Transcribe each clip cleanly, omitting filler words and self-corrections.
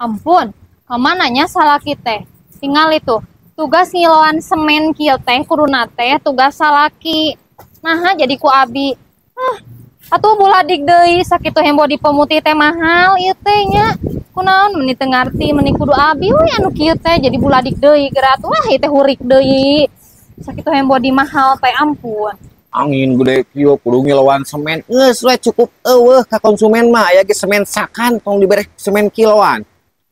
Ampun, kemananya salah kita. Tinggal itu, tugas ngiloan semen kieu teh kuduna teh tugas salaki. Nah, jadi ku abi. Atuh buladik deui sakitu hembo di pemutih teh mahal ieu teh nya. Kunaon meuni teu ngarti meuni kudu abi we anu kieu teh jadi buladik deui gerat. Wah, ieu teh hurik deui. Sakitu hembo di mahal teh ampun. Angin gede kieu kudu ngiloan semen geus we cukup eueuh ka konsumen mah aya ge semen sakan tong dibere semen kiloan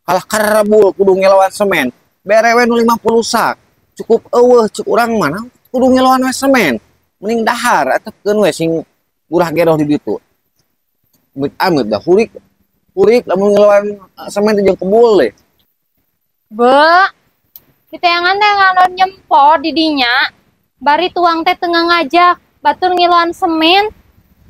kalah karebul kudu ngiloan semen bere we nu 50 sak cukup eueuh cuk urang mana kudu ngiloan we semen mending dahar atepkeun we sing urah geroh di ditu amit dah hurik lamun ngiloan semen teh jeung kebul le Be, kita yang teh ngalon nyempo di dinya. Bari tuang teh tengah ngajak batur ngiloan semen.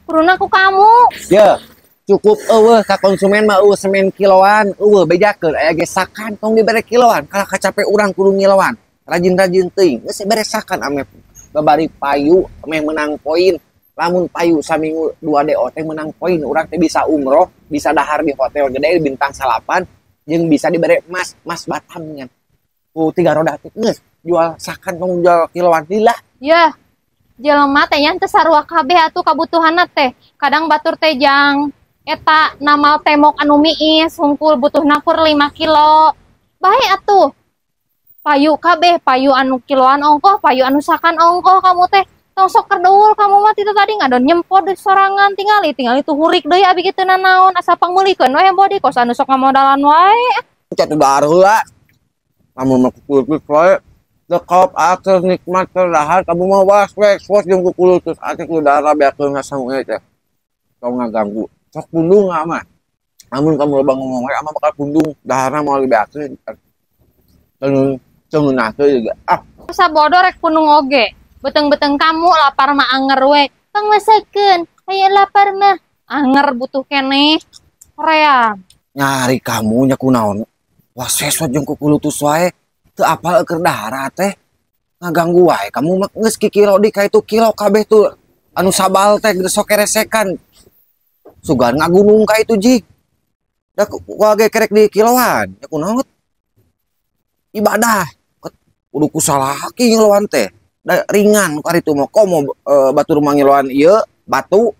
Kuruna ku kamu. ya cukup eueuh ka konsumen mah eueuh semen kiloan eueuh bejakeun aya ge sakan tong dibere kiloan kalah kacape urang kudu ngiloan rajin-rajin teuing geus bere sakan ame babari payu ame menang poin lamun payu saminggu 2 DO teh menang poin urang teh bisa umroh bisa dahar di hotel gede bintang 8 jeung bisa dibere emas Batam nya ku 3 roda teh geus jual sakan tong jual kiloan lila Ya, jelema teh nya teu sarua kabeh atuh kabutuhanna teh. Kadang batur teh jang eta namal temok anu miis hungkul butuhna kur 5 kilo. Bae atuh. Payu kabeh, payu anu kiloan ongkoh, payu anu sakan ongkoh kamu teh. Tong sok kerdeul kamu mah itu tadi ngadon nyempot di sorangan tinggal itu hurik deui abi kitu naon asa pangmeulikeun we hembo di kos anu sok ngamodalan wae. catu darula lamun mah kukulus wae dekop akhir nikmat terdahar kamu mah was jeung kukulus terus atuh ku dahar beakeun ngasangu teh tong ngaganggu sok pundung mah lamun kamu loba ngomong wae ama bakal pundung daharna moal beakeun ceungeunah teh juga Sabodo rek punung oge. Beteng-beteng kamu lapar mah anger we. Tong masakeun. Aya lapar mah anger butuh keneh. Korea. nyari kamu nya kunaon was jeung kukulutus wae teu apal keur dahar teh ngaganggu wae kamu mah geus kilo di ka itu kilo kabeh tuh anu sabal teh geus sok keresekan sugan ngagunung ka itu jig da wage kerek di kiloan ya kunaon ibadah kudu kusalahaki ngiloan teh da ringan kari itu mah komo batur mah ngiloan ieu batu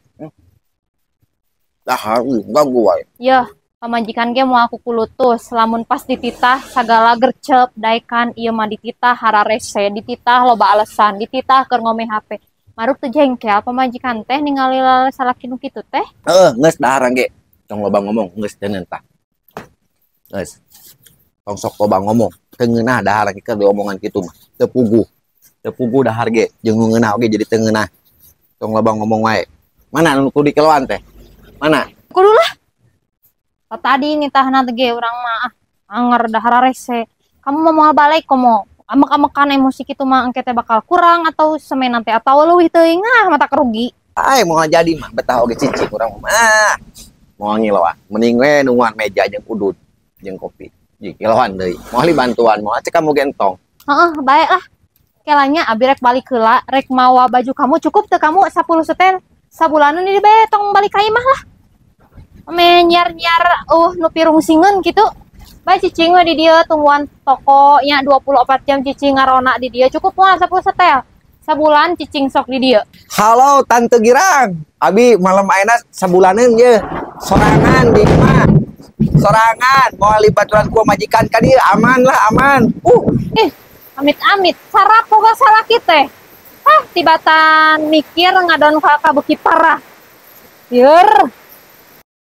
dahar ganggu wae Yeuh, pamajikan ge mau aku kulutus. Lamun pas dititah sagala gercep daikan ieu mah dititah hararese, dititah loba alesan, dititah keur ngomeh HP. Maruk teu jengkel pamajikan teh ningali salaki nu kitu teh. geus dahar ge tong loba ngomong geus deungeun tah geus tong sok loba ngomong teu ngeunah dahar ge keur diomongan kitu mah teu puguh dahar ge jeung nu ngeunah oge jadi teu ngeunah tong loba ngomong wae mana nu kudu dikeloan teh mana Kudu lah. Tadi nitahna teh ge urang mah anger dahar rese. Kamu mau moal balik komo. Amek-amekan emosi kitu mah engke teh bakal kurang atau semen teh atau leuwih teuing mata kerugi. ai moal jadi mah betah oge cicing urang mah moal ngiloan mending we nungguan meja jeung udud jeung kopi jeung kiloan deui moal bantuan moal cek kamu gentong Heeh, baik lah. Kelanya abi rek balik heula, rek mawa baju kamu cukup teu kamu 10 setel. Sabulanan di betong balik ka imah lah. Ame nyar-nyar nu pirung singeun kitu. Bae cicing we di dieu tungguan toko nya 24 jam cicing ngarona di dieu cukup moal 10 setel. Sabulan cicing sok di dieu. halo tante Girang abi malam ayeuna sabulaneun ye sorangan di imah sorangan moal libaturan ku majikan ka dieu aman lah aman Amit-amit sarap boga salah kita. Tibatan mikir ngadon ka bukit parah. Yeur.